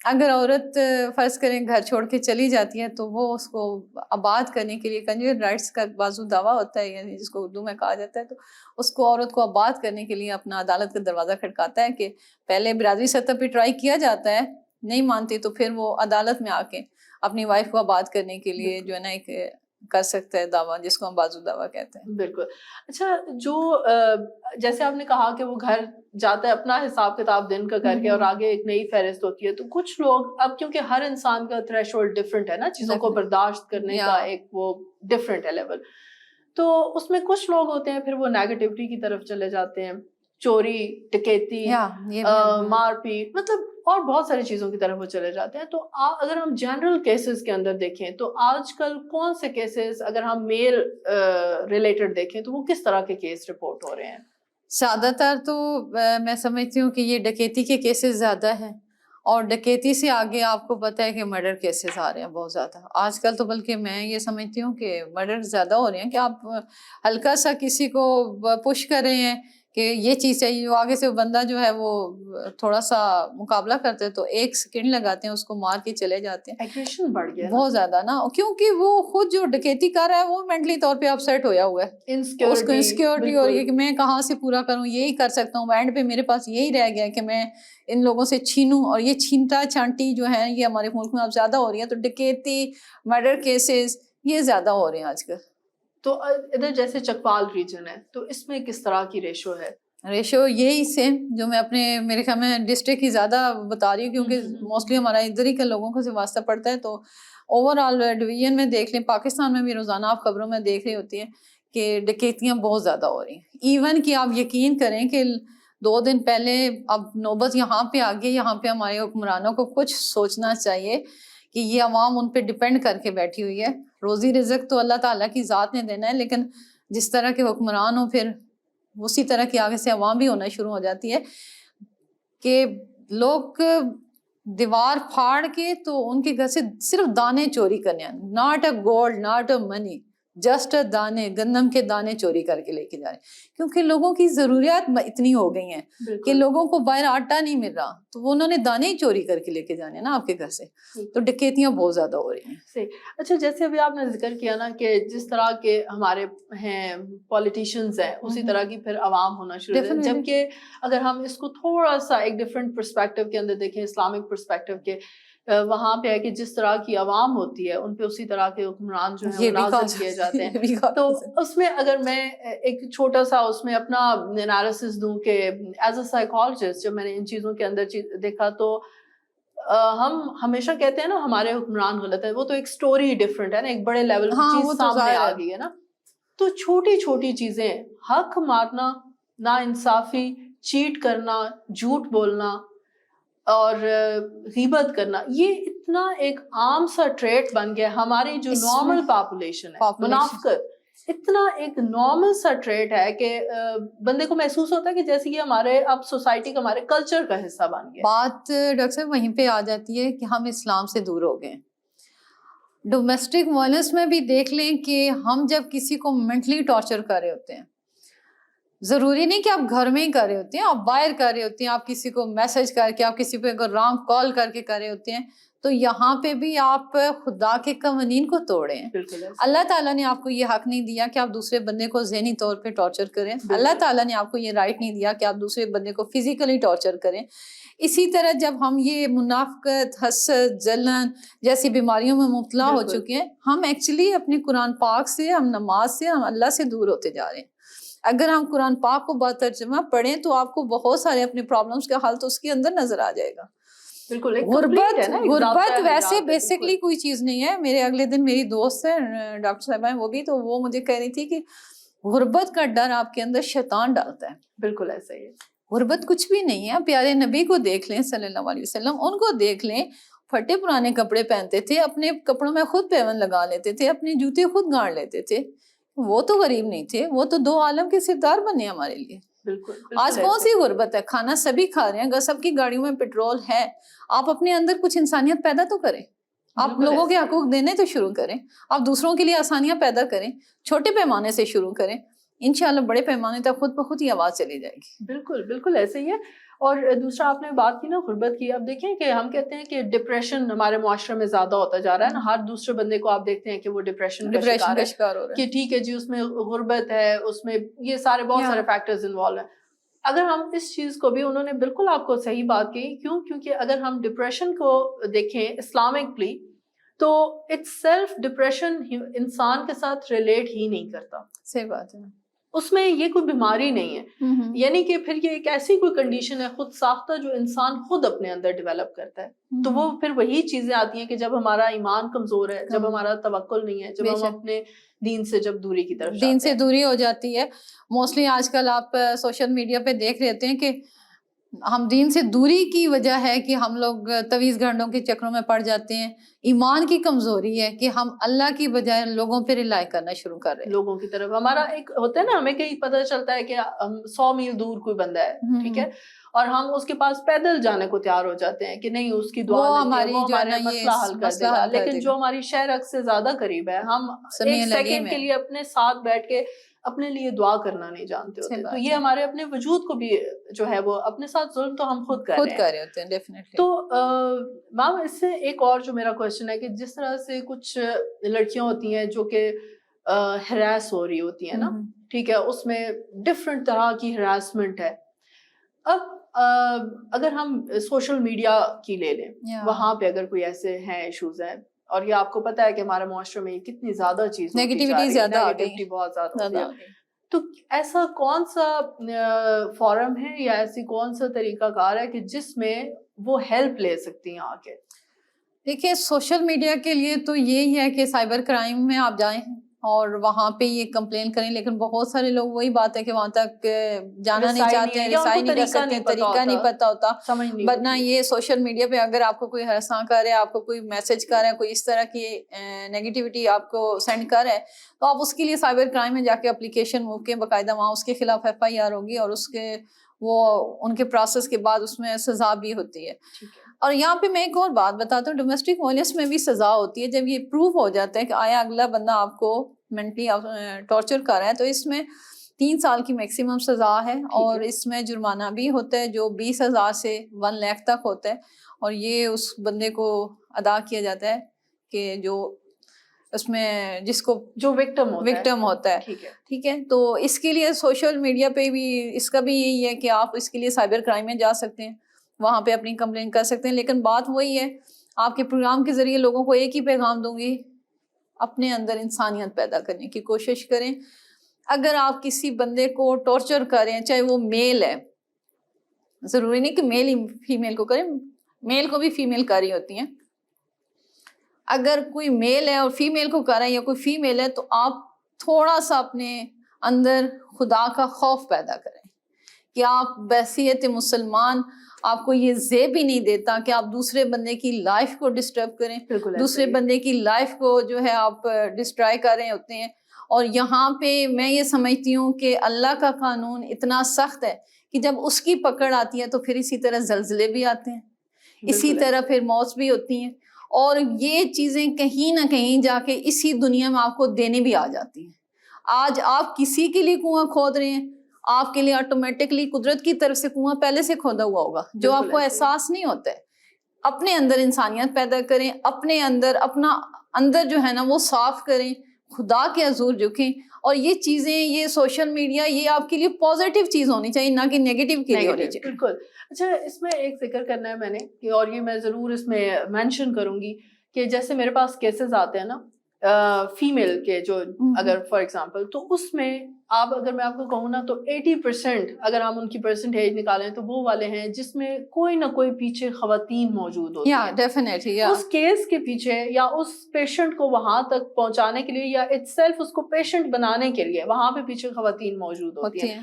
اگر عورت فرض کریں گھر چھوڑ کے چلی جاتی ہے تو وہ اس کو آباد کرنے کے لیے کنجوئر رائٹس کا بازو دعویٰ ہوتا ہے, یعنی جس کو اردو میں کہا جاتا ہے, تو اس کو عورت کو آباد کرنے کے لیے اپنا عدالت کا دروازہ کھٹکاتا ہے کہ پہلے برادری سطح پہ ٹرائی کیا جاتا ہے, نہیں مانتی تو پھر وہ عدالت میں آ کے اپنی وائف کو آباد کرنے کے لیے جو ہے نا ایک کر سکتا ہے دعویٰ, جس کو ہم بازو دعویٰ کہتے ہیں. بالکل. اچھا, جو جیسے آپ نے کہا کہ وہ گھر جاتا ہے اپنا حساب کتاب دن کا کر کے اور آگے ایک نئی فہرست ہوتی ہے, تو کچھ لوگ اب کیونکہ ہر انسان کا تھریش ہولڈ ڈفرینٹ ہے نا, چیزوں کو برداشت کرنے کا ایک وہ ڈفرینٹ ہے لیول, تو اس میں کچھ لوگ ہوتے ہیں پھر وہ نیگیٹیوٹی کی طرف چلے جاتے ہیں, چوری, ڈکیتی, مار پیٹ, مطلب اور بہت ساری چیزوں کی طرف وہ چلے جاتے ہیں. تو اگر ہم جنرل کیسز کے اندر دیکھیں تو آج کل کون سے کیسز, اگر ہم میل ریلیٹڈ دیکھیں تو وہ کس طرح کے کیس رپورٹ ہو رہے ہیں؟ زیادہ تر تو میں سمجھتی ہوں کہ یہ ڈکیتی کے کیسز زیادہ ہیں, اور ڈکیتی سے آگے آپ کو پتہ ہے کہ مرڈر کیسز آ رہے ہیں بہت زیادہ آج کل. تو بلکہ میں یہ سمجھتی ہوں کہ مرڈر زیادہ ہو رہے ہیں کہ آپ ہلکا سا کسی کو پش کر رہے ہیں کہ یہ چیز چاہیے, وہ آگے سے بندہ جو ہے وہ تھوڑا سا مقابلہ کرتے ہیں تو 1 سیکنڈ لگاتے ہیں اس کو مار کے چلے جاتے ہیں. ایگریشن بڑھ گیا بہت زیادہ نا, کیونکہ وہ خود جو ڈکیتی کر رہا ہے وہ مینٹلی طور پہ اپسیٹ ہویا ہوا ہے, اس کو انسیکیورٹی ہو رہی ہے کہ میں کہاں سے پورا کروں, یہی کر سکتا ہوں, اینڈ پہ میرے پاس یہی رہ گیا کہ میں ان لوگوں سے چھینوں. اور یہ چھینٹا چھانٹی جو ہے یہ ہمارے ملک میں اب زیادہ ہو رہی ہے, تو ڈکیتی, مرڈر کیسز یہ زیادہ ہو رہے ہیں آج کل. تو ادھر جیسے چکپال ریجن ہے تو اس میں کس طرح کی ریشو ہے؟ ریشو یہی سیم جو میں اپنے میرے خیال میں ڈسٹرکٹ کی زیادہ بتا رہی ہوں, کیونکہ موسٹلی ہمارا ادھر ہی کے لوگوں کو سے واسطہ پڑتا ہے. تو اوور آل ڈویژن میں دیکھ لیں, پاکستان میں بھی روزانہ آپ خبروں میں دیکھ رہی ہوتی ہیں کہ ڈکیتیاں بہت زیادہ ہو رہی ہیں. ایون کہ آپ یقین کریں کہ 2 دن پہلے اب نوبت یہاں پہ آ گئی, یہاں پہ ہمارے حکمرانوں کو کچھ سوچنا چاہیے کہ یہ عوام ان پہ ڈپینڈ کر کے بیٹھی ہوئی ہے. روزی رزق تو اللہ تعالیٰ کی ذات نے دینا ہے, لیکن جس طرح کے حکمران ہوں پھر اسی طرح کی آگے سے عوام بھی ہونا شروع ہو جاتی ہے کہ لوگ دیوار پھاڑ کے تو ان کے گھر سے صرف دانے چوری کرنے ہیں, not a gold, not a money, just دانے, گندم کے دانے چوری کر کے لے کے جا رہے ہیں, کیونکہ لوگوں کی ضروریات اتنی ہو گئی ہیں کہ لوگوں کو باہر آٹا نہیں مل رہا, تو وہ انہوں نے دانے ہی چوری کر کے لے کے جانے نا آپ کے گھر سے. تو ڈکیتیاں بہت زیادہ ہو رہی ہیں. صحیح. اچھا, جیسے ابھی آپ نے ذکر کیا نا کہ جس طرح کے ہمارے ہیں پولیٹیشینز ہیں اسی طرح کی پھر عوام ہونا شروع ہے, جبکہ اگر ہم اس کو تھوڑا سا ایک ڈفرینٹ پرسپیکٹو کے اندر دیکھیں, اسلامک پرسپیکٹو کے, وہاں پہ ہے کہ جس طرح کی عوام ہوتی ہے ان پہ اسی طرح کے حکمران جو ہیں وہ نازل کیے جاتے ہیں. تو اس میں اگر میں ایک چھوٹا سا اس میں اپنا انالیسس دوں کہ ایز اے سائیکالوجسٹ جب میں نے ان چیزوں کے اندر دیکھا تو ہم ہمیشہ کہتے ہیں نا ہمارے حکمران غلط ہے, وہ تو ایک سٹوری ڈفرینٹ ہے نا, ایک بڑے لیول کی چیز سامنے آ گئی ہے نا. تو چھوٹی چھوٹی چیزیں, حق مارنا, نا انصافی, چیٹ کرنا, جھوٹ بولنا اور غیبت کرنا, یہ اتنا ایک عام سا ٹریٹ بن گیا. ہماری جو نارمل پاپولیشن ہے, منافقت اتنا ایک نارمل سا ٹریٹ ہے کہ بندے کو محسوس ہوتا ہے کہ جیسے یہ ہمارے اب سوسائٹی کا, ہمارے کلچر کا حصہ بن گیا. بات ڈاکٹر صاحب وہیں پہ آ جاتی ہے کہ ہم اسلام سے دور ہو گئے. ڈومیسٹک وائلنس میں بھی دیکھ لیں کہ ہم جب کسی کو مینٹلی ٹارچر کر رہے ہوتے ہیں, ضروری نہیں کہ آپ گھر میں ہی کر رہے ہوتے ہیں, آپ باہر کر رہے ہوتے ہیں, آپ کسی کو میسج کر کے, آپ کسی پہ رانگ کال کر کے کر رہے ہوتے ہیں, تو یہاں پہ بھی آپ خدا کے قوانین کو توڑے ہیں. اللہ تعالیٰ نے آپ کو یہ حق نہیں دیا کہ آپ دوسرے بندے کو ذہنی طور پہ ٹارچر کریں. اللہ تعالیٰ نے آپ کو یہ رائٹ نہیں دیا کہ آپ دوسرے بندے کو فزیکلی ٹارچر کریں. اسی طرح جب ہم یہ منافقت, حسد, جلن جیسی بیماریوں میں مبتلا ہو چکے ہیں, ہم ایکچولی اپنے قرآن پاک سے, ہم نماز سے, ہم اللہ سے دور ہوتے جا رہے ہیں. اگر ہم قرآن پاک کو با ترجمہ پڑھیں تو آپ کو بہت سارے اپنے پرابلمس کا حل تو اس کے اندر نظر آ جائے گا. غربت ویسے بیسکلی کوئی چیز نہیں ہے. میرے اگلے دن میری دوست ہے ڈاکٹر صاحبہ, وہ بھی, تو وہ مجھے کہہ رہی تھی کہ غربت کا ڈر آپ کے اندر شیطان ڈالتا ہے. بالکل ایسا ہی ہے. غربت کچھ بھی نہیں ہے. پیارے نبی کو دیکھ لیں صلی اللہ علیہ وسلم, ان کو دیکھ لیں, پھٹے پرانے کپڑے پہنتے تھے, اپنے کپڑوں میں خود پیون لگا لیتے تھے, اپنے جوتے خود گاڑ لیتے تھے. وہ تو غریب نہیں تھے, وہ تو دو عالم کے سردار بنے ہمارے لیے. آج کون سی غربت ہے, کھانا سبھی کھا رہے ہیں, اگر سب کی گاڑیوں میں پیٹرول ہے, آپ اپنے اندر کچھ انسانیت پیدا تو کریں, آپ لوگوں کے حقوق دینے تو شروع کریں, آپ دوسروں کے لیے آسانیاں پیدا کریں, چھوٹے پیمانے سے شروع کریں, انشاءاللہ بڑے پیمانے تک خود بخود ہی آواز چلی جائے گی. بالکل بالکل ایسے ہی ہے. اور دوسرا آپ نے بات کی نا غربت کی, اب دیکھیں کہ ہم کہتے ہیں کہ ڈپریشن ہمارے معاشرے میں زیادہ ہوتا جا رہا ہے نا, ہر دوسرے بندے کو آپ دیکھتے ہیں کہ وہ ڈپریشن کا شکار ہے, کہ ٹھیک ہے جی اس میں غربت ہے, اس میں یہ سارے بہت سارے فیکٹرز انوالو ہیں. اگر ہم اس چیز کو بھی, انہوں نے بالکل آپ کو صحیح بات کہی, کیونکہ اگر ہم ڈپریشن کو دیکھیں اسلامکلی تو اٹس سیلف ڈپریشن انسان کے ساتھ ریلیٹ ہی نہیں کرتا. صحیح بات ہے, اس میں یہ کوئی بیماری نہیں ہے, یعنی کہ پھر یہ ایک ایسی کوئی کنڈیشن ہے خود ساختہ جو انسان خود اپنے اندر ڈیولپ کرتا ہے. تو وہ پھر وہی چیزیں آتی ہیں کہ جب ہمارا ایمان کمزور ہے, جب ہمارا توکل نہیں ہے, جب ہم اپنے دین سے جب دوری کی طرف دین سے دوری ہو جاتی ہے. موسٹلی آج کل آپ سوشل میڈیا پہ دیکھ رہتے ہیں کہ ہم دین سے دوری کی وجہ ہے کہ ہم لوگ تویز گھنٹوں کے چکروں میں پڑ جاتے ہیں. ایمان کی کمزوری ہے کہ ہم اللہ کی بجائے لوگوں پہ ریلائی کرنا شروع کر رہے ہیں, لوگوں کی طرف. ہمارا ایک ہوتا ہے نا, ہمیں کہیں پتہ چلتا ہے کہ 100 میل دور کوئی بندہ ہے, ٹھیک ہے, اور ہم اس کے پاس پیدل جانے کو تیار ہو جاتے ہیں کہ نہیں اس کی دعا ہمارا مسئلہ حل کر دے گا. لیکن جو ہماری شہر سے زیادہ قریب ہے, ہم ایک سیکنڈ کے لیے اپنے ساتھ بیٹھ کے اپنے لیے دعا کرنا نہیں جانتے ہوتے. تو یہ ہمارے اپنے وجود کو بھی جو ہے وہ اپنے ساتھ ظلم تو ہم خود کر رہے ہوتے ہیں ڈیفینیٹلی. تو میم اس سے ایک اور جو میرا کوشچن ہے کہ جس طرح سے کچھ لڑکیاں ہوتی ہیں جو کہ ہراس ہو رہی ہوتی ہیں نا, ٹھیک ہے, اس میں ڈفرینٹ طرح کی ہراسمنٹ ہے. اب اگر ہم سوشل میڈیا کی لے لیں, وہاں پہ اگر کوئی ایسے ہیں ایشوز ہیں, اور یہ آپ کو پتا ہے کہ ہمارے معاشرے میں کتنی زیادہ چیز نیگیٹیوٹی زیادہ آ گئی, بہت زیادہ ہوتی ہے, تو ایسا کون سا فورم ہے یا ایسی کون سا طریقہ کار ہے کہ جس میں وہ ہیلپ لے سکتی ہیں آ کے؟ دیکھیے سوشل میڈیا کے لیے تو یہی ہے کہ سائبر کرائم میں آپ جائیں اور وہاں پہ یہ کمپلین کریں, لیکن بہت سارے لوگ وہی بات ہے کہ وہاں تک جانا نہیں چاہتے ہیں, رسائی نہیں کر سکتے, طریقہ نہیں پتا ہوتا. ورنہ یہ سوشل میڈیا پہ اگر آپ کو کوئی ہراساں کر رہا ہے, آپ کو کوئی میسج کر رہا ہے, کوئی اس طرح کی نیگیٹیوٹی آپ کو سینڈ کر رہا ہے, تو آپ اس کے لیے سائبر کرائم میں جا کے اپلیکیشن موو کے باقاعدہ وہاں اس کے خلاف FIR ہوگی, اور اس کے وہ ان کے پروسیس کے بعد اس میں سزا بھی ہوتی ہے. اور یہاں پہ میں ایک اور بات بتاتا ہوں, ڈومیسٹک وائلنس میں بھی سزا ہوتی ہے جب یہ پروف ہو جاتا ہے کہ آیا اگلا بندہ آپ کو مینٹلی ٹارچر کر رہا ہے, تو اس میں 3 سال کی میکسیمم سزا ہے, اور اس میں جرمانہ بھی ہوتا ہے جو 20,000 سے 1 لاکھ تک ہوتا ہے, اور یہ اس بندے کو ادا کیا جاتا ہے کہ جو اس میں جس کو جو وکٹم ہوتا ہے. ٹھیک ہے, تو اس کے لیے سوشل میڈیا پہ بھی اس کا بھی یہی ہے کہ آپ اس کے لیے سائبر کرائم میں جا سکتے ہیں, وہاں پہ اپنی کمپلین کر سکتے ہیں. لیکن بات وہی ہے, آپ کے پروگرام کے ذریعے لوگوں کو ایک ہی پیغام دوں گی, اپنے اندر انسانیت پیدا کرنے کی کوشش کریں. اگر آپ کسی بندے کو ٹارچر کریں, چاہے وہ میل ہے, ضروری نہیں کہ میل ہی فیمیل کو کریں, میل کو بھی فیمیل کر رہی ہوتی ہیں. اگر کوئی میل ہے اور فیمیل کو کر رہا ہے, یا کوئی فیمیل ہے, تو آپ تھوڑا سا اپنے اندر خدا کا خوف پیدا کریں کہ آپ بحیثیت مسلمان, آپ کو یہ زیب ہی نہیں دیتا کہ آپ دوسرے بندے کی لائف کو ڈسٹرب کریں, دوسرے بندے کی لائف کو جو ہے آپ ڈسٹرائے کر رہے ہوتے ہیں. اور یہاں پہ میں یہ سمجھتی ہوں کہ اللہ کا قانون اتنا سخت ہے کہ جب اس کی پکڑ آتی ہے تو پھر اسی طرح زلزلے بھی آتے ہیں, اسی طرح پھر موت بھی ہوتی ہیں, اور یہ چیزیں کہیں نہ کہیں جا کے اسی دنیا میں آپ کو دینے بھی آ جاتی ہیں. آج آپ کسی کے لیے کنواں کھود رہے ہیں, آپ کے لیے آٹومیٹکلی قدرت کی طرف سے کنواں پہلے سے کھودا ہوا ہوگا, جو آپ کو احساس نہیں ہوتا ہے. اپنے اندر انسانیت پیدا کریں, اپنے اندر اپنا اندر جو ہے نا وہ صاف کریں, خدا کے حضور جھکیں, اور یہ چیزیں, یہ سوشل میڈیا, یہ آپ کے لیے پازیٹیو چیز ہونی چاہیے, نہ کہ نیگیٹیو کے لیے ہونی چاہیے. بالکل. اچھا, اس میں ایک ذکر کرنا ہے میں نے, کہ اور یہ میں ضرور اس میں مینشن کروں گی, کہ جیسے میرے پاس کیسز آتے ہیں نا فیمیل کے, جو اگر فار ایگزامپل, تو اس میں آپ اگر میں آپ کو کہوں نا تو 80% اگر ہم ان کی پرسنٹیج نکالیں تو وہ والے ہیں جس میں کوئی نہ کوئی پیچھے خواتین موجود ہوتی ہیں. ڈیفینیٹلی اس کیس کے پیچھے, یا اس پیشنٹ کو وہاں تک پہنچانے کے لیے, یا اٹ سیلف اس کو پیشنٹ بنانے کے لیے وہاں پہ پیچھے خواتین موجود ہوتی ہیں.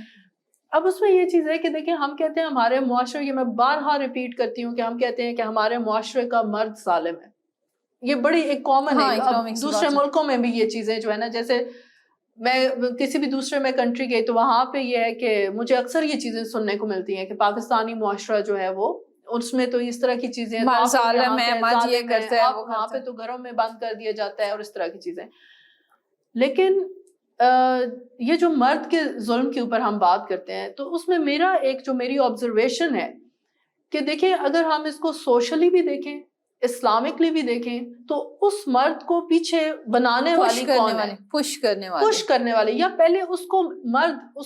اب اس میں یہ چیز ہے کہ دیکھیں ہم کہتے ہیں ہمارے معاشرے، یہ میں بارہا ریپیٹ کرتی ہوں کہ ہم کہتے ہیں کہ ہمارے معاشرے کا مرد ظالم ہے. یہ بڑی ایک کامن ہے. اب دوسرے ملکوں میں بھی یہ چیزیں جو ہے نا، جیسے میں کسی بھی دوسرے میں کنٹری گئی تو وہاں پہ یہ ہے کہ مجھے اکثر یہ چیزیں سننے کو ملتی ہیں کہ پاکستانی معاشرہ جو ہے وہ اس میں تو اس طرح کی چیزیں ظالم ہے، وہاں پہ تو گھروں میں بند کر دیا جاتا ہے اور اس طرح کی چیزیں. لیکن یہ جو مرد کے ظلم کے اوپر ہم بات کرتے ہیں تو اس میں میری آبزرویشن ہے کہ دیکھیں اگر ہم اس کو سوشلی بھی دیکھیں، اسلامکلی بھی دیکھیں، تو اس مرد کو پیچھے بنانے والی کون ہے؟ پش کرنے والے. یا پہلے اس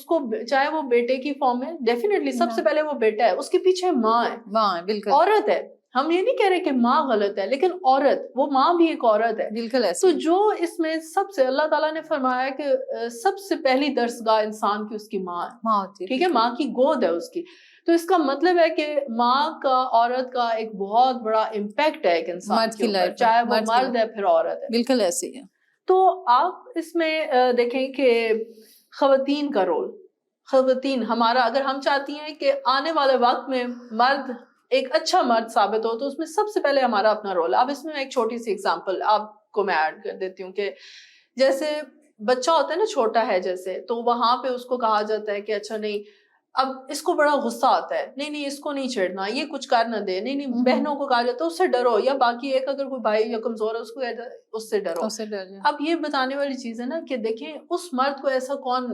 کو چاہے وہ بیٹے کی فارم ہے، ڈیفینیٹلی سب سے پہلے وہ بیٹا ہے، اس کے پیچھے ماں ہے، بالکل عورت ہے. ہم یہ نہیں کہہ رہے کہ ماں غلط ہے، لیکن عورت، وہ ماں بھی ایک عورت ہے. بالکل. تو جو اس میں سب سے اللہ تعالیٰ نے فرمایا کہ سب سے پہلی درسگاہ انسان کی اس کی ماں ہے. ٹھیک ہے، ماں کی گود ہے اس کی. تو اس کا مطلب ہے کہ ماں کا عورت کا ایک بہت بڑا امپیکٹ ہے ایک انسان کے اوپر، چاہے وہ مرد ہے پھر عورت ہے. بالکل ایسے ہی ہے. تو آپ اس میں دیکھیں کہ خواتین کا رول، خواتین ہمارا، اگر ہم چاہتی ہیں کہ آنے والے وقت میں مرد ایک اچھا مرد ثابت ہو تو اس میں سب سے پہلے ہمارا اپنا رول ہے. اب اس میں ایک چھوٹی سی ایگزامپل آپ کو میں ایڈ کر دیتی ہوں کہ جیسے بچہ ہوتا ہے نا، چھوٹا ہے جیسے، تو وہاں پہ اس کو کہا جاتا ہے کہ اچھا نہیں، اب اس کو بڑا غصہ آتا ہے، نہیں اس کو نہیں چھیڑنا، یہ کچھ کر نہ دے، نہیں بہنوں کو کہا جاتا ہے اس سے ڈرو، یا باقی ایک اگر کوئی بھائی یا کمزور ہے اس کو اس سے ڈرو. اب یہ بتانے والی چیز ہے نا کہ دیکھیں اس مرد کو ایسا کون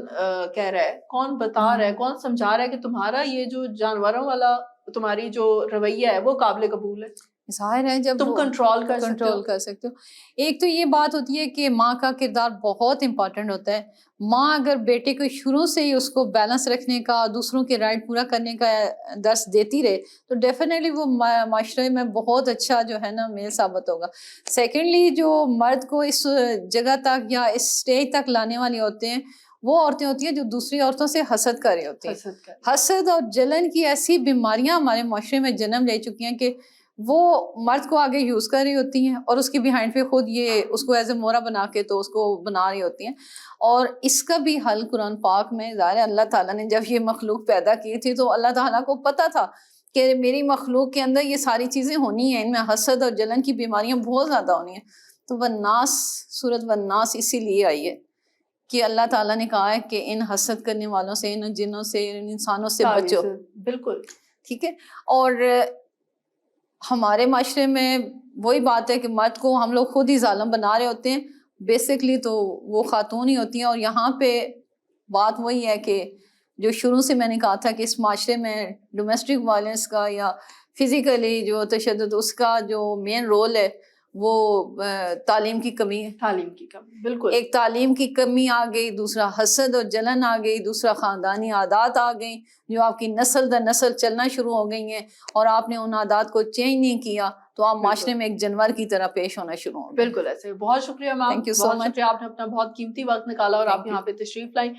کہہ رہا ہے، کون بتا رہا ہے، کون سمجھا رہا ہے کہ تمہارا یہ جو جانوروں والا تمہاری جو رویہ ہے وہ قابل قبول ہے. ظاہر ہے جب تم کنٹرول کر سکتے ہو. ایک تو یہ بات ہوتی ہے کہ ماں کا کردار بہت امپورٹنٹ ہوتا ہے. ماں اگر بیٹے کو شروع سے ہی اس کو بیلنس رکھنے کا، دوسروں کے رائٹ پورا کرنے کا درس دیتی رہے تو ڈیفینیٹلی وہ معاشرے میں بہت اچھا جو ہے نا میل ثابت ہوگا. سیکنڈلی جو مرد کو اس جگہ تک یا اس اسٹیج تک لانے والی ہوتے ہیں وہ عورتیں ہوتی ہیں جو دوسری عورتوں سے حسد کر رہی ہوتی ہیں. حسد اور جلن کی ایسی بیماریاں ہمارے معاشرے میں جنم لے چکی ہیں کہ وہ مرد کو آگے یوز کر رہی ہوتی ہیں اور اس کی بیہائنڈ پہ خود یہ اس کو ایز اے مورا بنا کے تو اس کو بنا رہی ہوتی ہیں. اور اس کا بھی حل قرآن پاک میں ظاہر اللہ تعالیٰ نے جب یہ مخلوق پیدا کی تھی تو اللہ تعالیٰ کو پتہ تھا کہ میری مخلوق کے اندر یہ ساری چیزیں ہونی ہیں، ان میں حسد اور جلن کی بیماریاں بہت زیادہ ہونی ہیں. تو والناس، سورۃ والناس اسی لیے آئی ہے کہ اللہ تعالیٰ نے کہا ہے کہ ان حسد کرنے والوں سے، ان جنوں سے، ان انسانوں سے بچو. بالکل ٹھیک ہے. اور ہمارے معاشرے میں وہی بات ہے کہ مرد کو ہم لوگ خود ہی ظالم بنا رہے ہوتے ہیں. بیسکلی تو وہ خاتون ہی ہوتی ہیں. اور یہاں پہ بات وہی ہے کہ جو شروع سے میں نے کہا تھا کہ اس معاشرے میں ڈومیسٹک وائلنس کا یا فزیکلی جو تشدد، اس کا جو مین رول ہے وہ تعلیم کی کمی ہے. تعلیم کی کمی، بالکل. ایک تعلیم کی کمی آ گئی، دوسرا حسد اور جلن آ گئی، دوسرا خاندانی عادات آ گئیں جو آپ کی نسل در نسل چلنا شروع ہو گئی ہیں اور آپ نے ان عادات کو چینج نہیں کیا تو آپ معاشرے میں ایک جانور کی طرح پیش ہونا شروع ہو گئے. بالکل ایسے. بہت شکریہ میم، تھینک یو سو مچ. شکریہ، آپ نے اپنا بہت قیمتی وقت نکالا اور آپ یہاں پہ تشریف لائیں.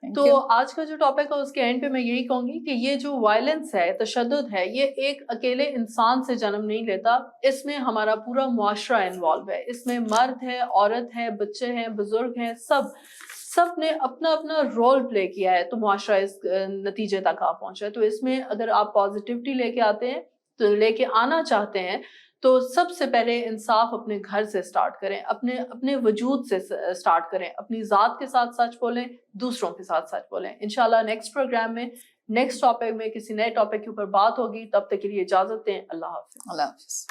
تو آج کا جو ٹاپک ہے اس کے اینڈ پہ میں یہی کہوں گی کہ یہ جو وائلنس ہے، تشدد ہے، یہ ایک اکیلے انسان سے جنم نہیں لیتا. اس میں ہمارا پورا معاشرہ انوالو ہے. اس میں مرد ہے، عورت ہے، بچے ہیں، بزرگ ہیں، سب نے اپنا اپنا رول پلے کیا ہے تو معاشرہ اس نتیجے تک آپ پہنچا ہے. تو اس میں اگر آپ پازیٹیوٹی لے کے آتے ہیں تو لے کے آنا چاہتے ہیں تو سب سے پہلے انصاف اپنے گھر سے سٹارٹ کریں، اپنے وجود سے سٹارٹ کریں، اپنی ذات کے ساتھ سچ بولیں، دوسروں کے ساتھ سچ بولیں. انشاءاللہ نیکسٹ پروگرام میں، نیکسٹ ٹاپک میں کسی نئے ٹاپک کے اوپر بات ہوگی. تب تک کے لیے اجازت دیں. اللہ حافظ. اللہ حافظ.